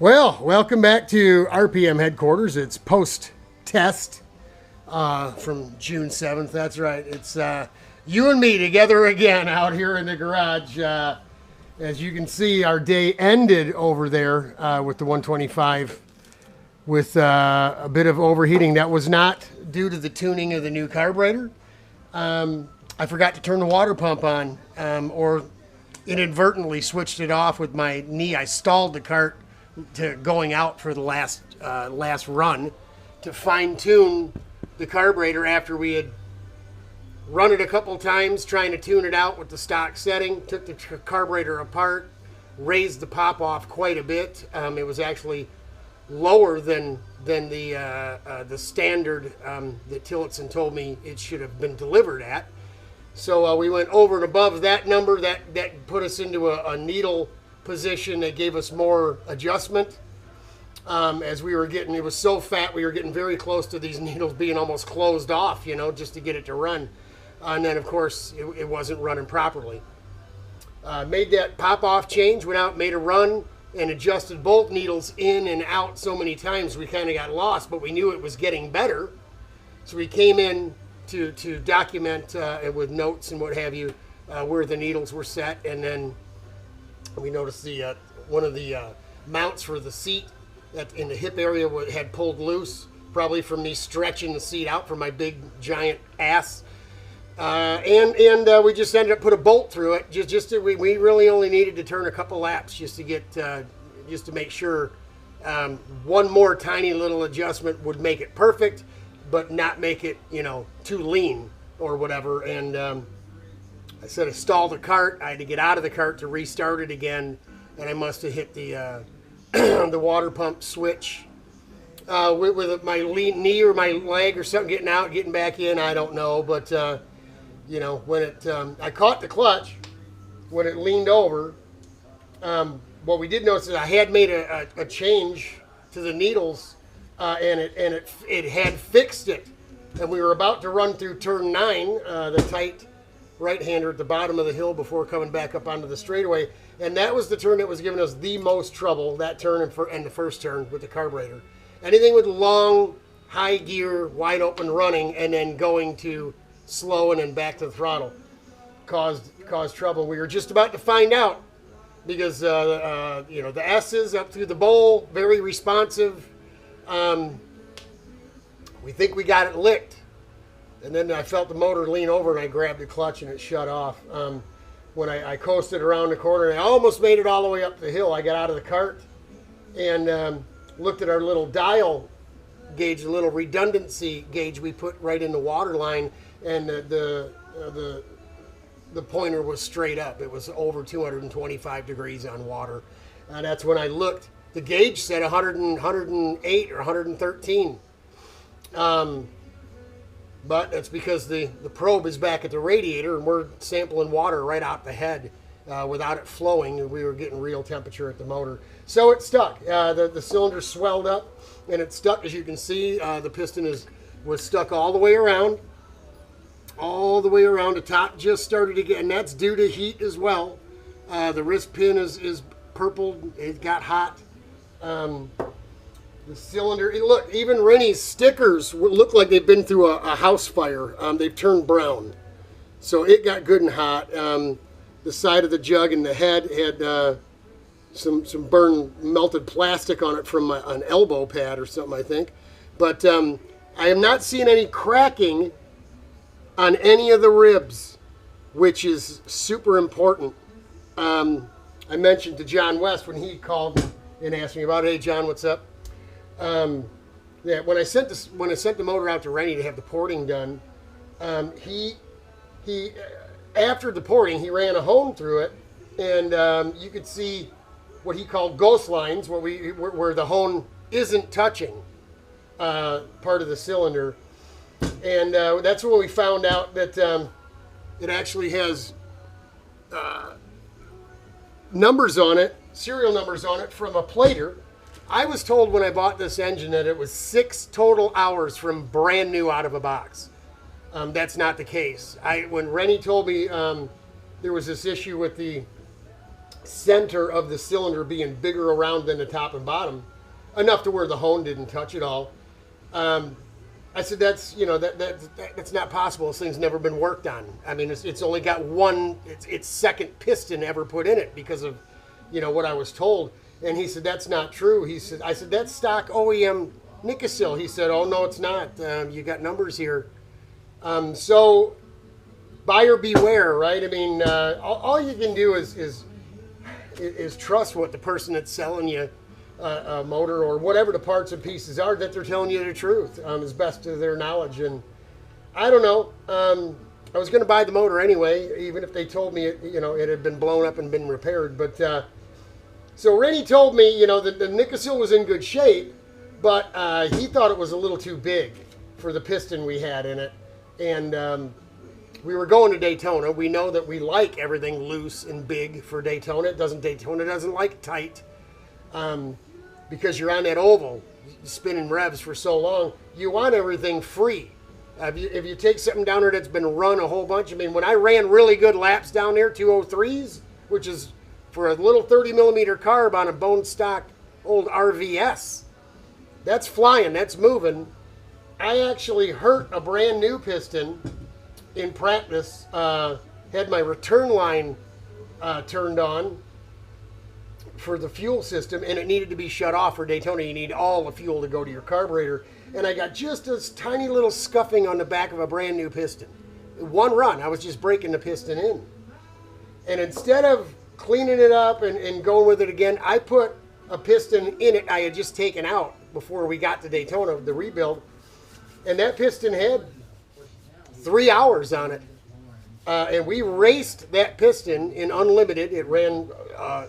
Well, welcome back to RPM headquarters. It's post-test from June 7th. That's right. It's you and me together again out here in the garage. As you can see, our day ended over there with the 125 with a bit of overheating. That was not due to the tuning of the new carburetor. I forgot to turn the water pump on or inadvertently switched it off with my knee. I stalled the cart to going out for the last run to fine-tune the carburetor after we had run it a couple times trying to tune it out with the stock setting. Took the carburetor apart, raised the pop off quite a bit. It was actually lower than the standard that Tillotson told me it should have been delivered at. So we went over and above that number. That put us into a needle position that gave us more adjustment as we were getting, it was so fat we were getting very close to these needles being almost closed off, you know, just to get it to run. And then of course it wasn't running properly. Made that pop off change, went out, made a run, and adjusted bolt needles in and out so many times we kind of got lost, but we knew it was getting better. So we came in to document with notes and what have you where the needles were set, and then we noticed the one of the mounts for the seat that in the hip area had pulled loose, probably from me stretching the seat out from my big giant ass. And we just ended up put a bolt through it. We really only needed to turn a couple laps just to get just to make sure one more tiny little adjustment would make it perfect, but not make it, you know, too lean or whatever. And I said I stalled the cart. I had to get out of the cart to restart it again, and I must have hit the the water pump switch with my knee or my leg or something, getting out, getting back in. I don't know, but you know, when it I caught the clutch when it leaned over. What we did notice is I had made a change to the needles, and it had fixed it, and we were about to run through turn 9, the tight right-hander at the bottom of the hill before coming back up onto the straightaway, and that was the turn that was giving us the most trouble, that turn and the first turn with the carburetor. Anything with long, high gear, wide open running, and then going to slow and then back to the throttle caused trouble. We were just about to find out because you know, the S's up through the bowl, very responsive. We think we got it licked. And then I felt the motor lean over, and I grabbed the clutch, and it shut off. When I coasted around the corner, and I almost made it all the way up the hill, I got out of the cart and looked at our little dial gauge, the little redundancy gauge we put right in the water line, and the pointer was straight up. It was over 225 degrees on water. And that's when I looked. The gauge said 108 or 113. But that's because the probe is back at the radiator, and we're sampling water right out the head without it flowing, and we were getting real temperature at the motor. So it stuck. The cylinder swelled up, and it stuck. As you can see, the piston was stuck all the way around. All the way around. The top just started to get, and that's due to heat as well. The wrist pin is purple. It got hot. The cylinder, look, even Rennie's stickers look like they've been through a house fire. They've turned brown. So it got good and hot. The side of the jug and the head had some burned melted plastic on it from an elbow pad or something, I think. But I am not seeing any cracking on any of the ribs, which is super important. I mentioned to John West when he called and asked me about it. Hey, John, what's up? Yeah, when I sent the motor out to Rennie to have the porting done, he after the porting he ran a hone through it, and you could see what he called ghost lines, where the hone isn't touching part of the cylinder, and that's when we found out that it actually has numbers on it, serial numbers on it from a plater. I was told when I bought this engine that it was 6 total hours from brand new out of a box. That's not the case. When Rennie told me there was this issue with the center of the cylinder being bigger around than the top and bottom, enough to where the hone didn't touch at all. I said, that's, you know, that's not possible. This thing's never been worked on. I mean, it's only got one, its second piston ever put in it because of, you know, what I was told. And he said, that's not true. He said, I said, that's stock OEM Nikasil. He said, oh, no, it's not. You got numbers here. So buyer beware, right? I mean, all you can do is trust what the person that's selling you a motor or whatever the parts and pieces are, that they're telling you the truth as best to their knowledge. And I don't know. I was going to buy the motor anyway, even if they told me it had been blown up and been repaired. But so Rennie told me, you know, that the Nikasil was in good shape, but he thought it was a little too big for the piston we had in it. And we were going to Daytona. We know that we like everything loose and big for Daytona. Daytona doesn't like tight. Because you're on that oval, spinning revs for so long, you want everything free. If you take something down there that's been run a whole bunch, I mean, when I ran really good laps down there, 203s, which is for a little 30 millimeter carb on a bone stock old RVS, that's flying, that's moving. I actually hurt a brand new piston in practice, had my return line turned on for the fuel system, and it needed to be shut off for Daytona. You need all the fuel to go to your carburetor. And I got just this tiny little scuffing on the back of a brand new piston. One run, I was just breaking the piston in. And instead of cleaning it up and going with it again, I put a piston in it I had just taken out before we got to Daytona, the rebuild. And that piston had 3 hours on it. And we raced that piston in unlimited. It ran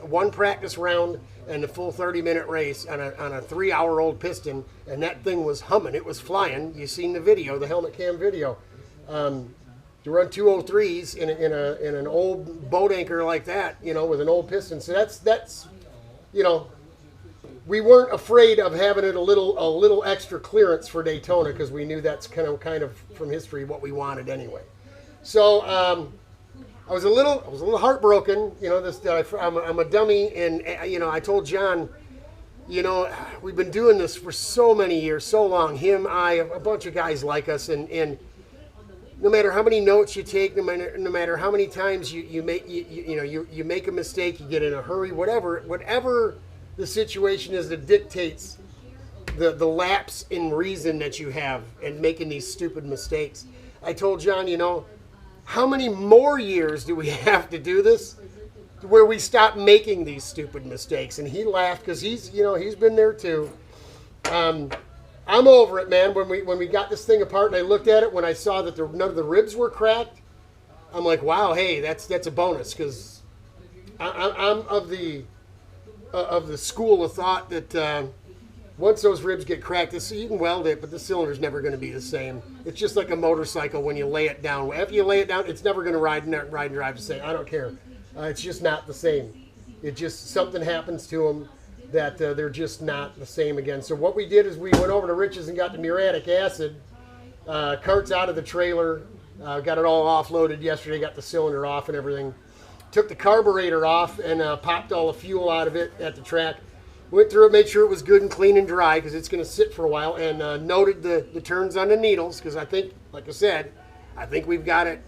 one practice round and a full 30-minute race on a 3-hour-old piston, and that thing was humming. It was flying. You seen the video, the helmet cam video. To run 203s in an old boat anchor like that, you know, with an old piston. So that's you know, we weren't afraid of having it a little extra clearance for Daytona because we knew that's kind of from history what we wanted anyway. So I was a little heartbroken, you know. I'm a dummy, and you know, I told John, you know, we've been doing this for so many years, so long. Him, I, a bunch of guys like us, and no matter how many notes you take, no matter how many times you make a mistake, you get in a hurry, whatever the situation is that dictates the lapse in reason that you have and making these stupid mistakes. I told John, you know, how many more years do we have to do this where we stop making these stupid mistakes? And he laughed because he's been there too. I'm over it, man. When we got this thing apart and I looked at it, when I saw that none of the ribs were cracked, I'm like, wow, hey, that's a bonus, because I'm of the school of thought that once those ribs get cracked, you can weld it, but the cylinder's never going to be the same. It's just like a motorcycle when you lay it down. After you lay it down, it's never going to ride and drive the same. I don't care. It's just not the same. It just, something happens to them that they're just not the same again. So what we did is we went over to Rich's and got the muriatic acid. Cart's out of the trailer. Got it all offloaded yesterday. Got the cylinder off and everything. Took the carburetor off and popped all the fuel out of it at the track. Went through it, made sure it was good and clean and dry because it's going to sit for a while, and noted the turns on the needles because I think, like I said, I think we've got it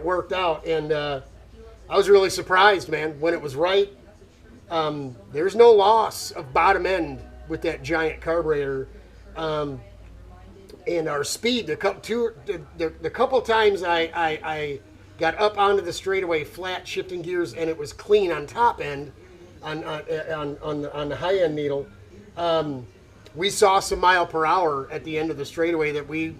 worked out. And I was really surprised, man, when it was right. There's no loss of bottom end with that giant carburetor, and our speed. The couple times I got up onto the straightaway flat shifting gears and it was clean on top end. On the high end needle, we saw some mile per hour at the end of the straightaway that we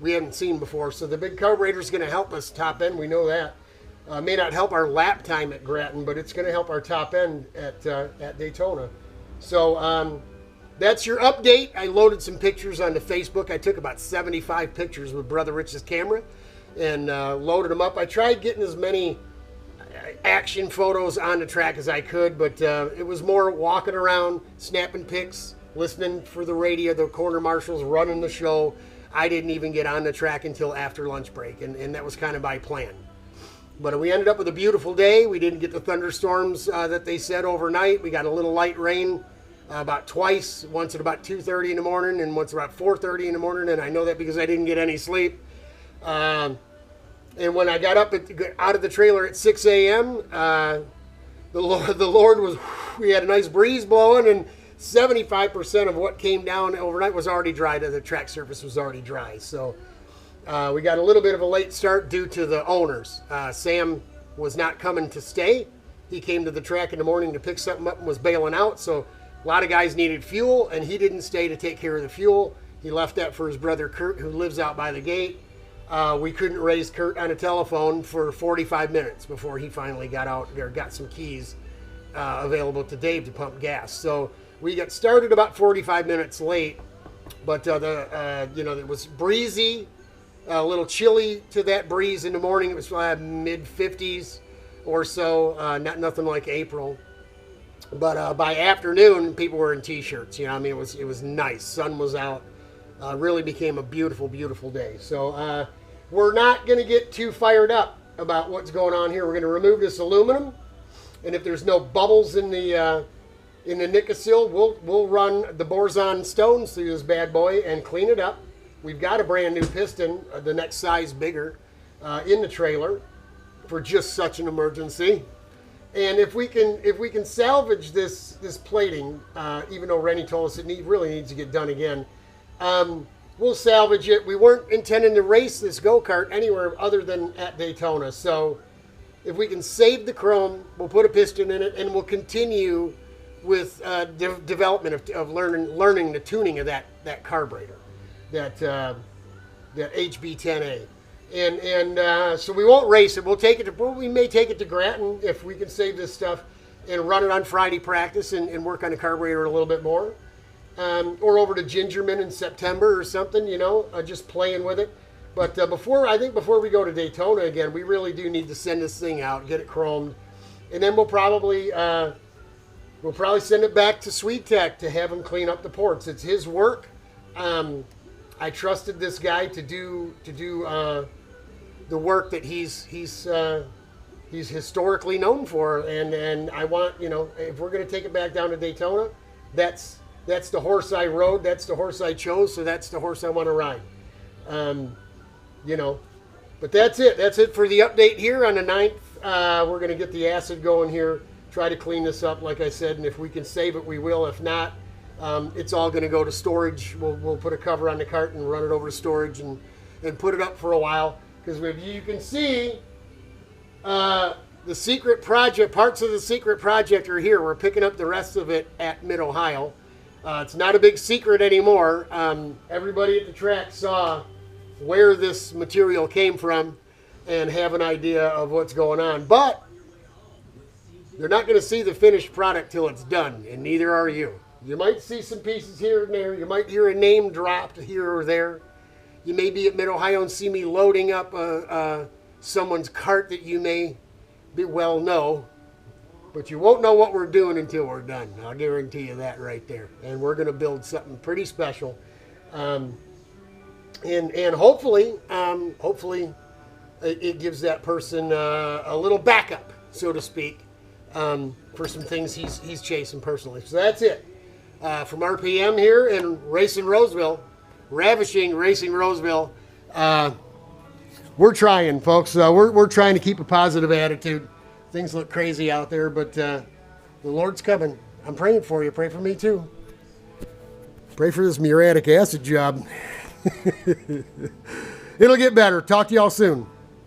hadn't seen before. So the big carburetor is going to help us top end. We know that. May not help our lap time at Grattan, but it's going to help our top end at Daytona. So that's your update. I loaded some pictures onto Facebook. I took about 75 pictures with Brother Rich's camera and loaded them up. I tried getting as many action photos on the track as I could, but it was more walking around, snapping pics, listening for the radio, the corner marshals running the show. I didn't even get on the track until after lunch break, and that was kind of my plan. But we ended up with a beautiful day. We didn't get the thunderstorms that they said overnight. We got a little light rain about twice, once at about 2:30 in the morning and once about 4:30 in the morning. And I know that because I didn't get any sleep. And when I got up out of the trailer at 6 a.m., the Lord was, we had a nice breeze blowing, and 75% of what came down overnight was already dry. The track surface was already dry. So we got a little bit of a late start due to the owners. Sam was not coming to stay. He came to the track in the morning to pick something up and was bailing out. So a lot of guys needed fuel, and he didn't stay to take care of the fuel. He left that for his brother Kurt, who lives out by the gate. We couldn't raise Kurt on a telephone for 45 minutes before he finally got out there, got some keys available to Dave to pump gas. So we got started about 45 minutes late, but it was breezy, a little chilly to that breeze in the morning. It was mid 50s or so, nothing like April. But by afternoon, people were in t-shirts. You know, I mean, it was nice. Sun was out. Really became a beautiful, beautiful day. So we're not going to get too fired up about what's going on here. We're going to remove this aluminum, and if there's no bubbles in the Nicosil, we'll run the Borzon stones through this bad boy and clean it up. We've got a brand new piston, the next size bigger, in the trailer for just such an emergency. And if we can salvage this plating, even though Rennie told us it really needs to get done again, we'll salvage it. We weren't intending to race this go-kart anywhere other than at Daytona. So if we can save the chrome, we'll put a piston in it, and we'll continue with development of learning the tuning of that carburetor, that HB10A. And so we won't race it. We may take it to Grattan if we can save this stuff and run it on Friday practice and work on the carburetor a little bit more. Or over to Gingerman in September or something, just playing with it. But before we go to Daytona again, we really do need to send this thing out, get it chromed, and then we'll probably send it back to Sweet Tech to have him clean up the ports. It's his work. I trusted this guy to do the work that he's historically known for, and I want, if we're going to take it back down to Daytona, that's the horse I rode, that's the horse I chose, so that's the horse I want to ride. But that's it for the update here on the 9th. We're going to get the acid going here, try to clean this up, like I said, and if we can save it, we will. If not, it's all going to go to storage. We'll put a cover on the cart and run it over to storage and put it up for a while. Because if you can see, the secret project, parts of the secret project are here. We're picking up the rest of it at Mid-Ohio. It's not a big secret anymore. Everybody at the track saw where this material came from and have an idea of what's going on. But they're not going to see the finished product till it's done, and neither are you. You might see some pieces here and there. You might hear a name dropped here or there. You may be at Mid-Ohio and see me loading up someone's cart that you may well know. But you won't know what we're doing until we're done. I'll guarantee you that right there. And we're going to build something pretty special. And hopefully it gives that person a little backup, so to speak, for some things he's chasing personally. So that's it. From RPM here in Racing Roseville, ravishing Racing Roseville. We're trying, folks. We're trying to keep a positive attitude. Things look crazy out there, but the Lord's coming. I'm praying for you. Pray for me too. Pray for this muriatic acid job. It'll get better. Talk to y'all soon.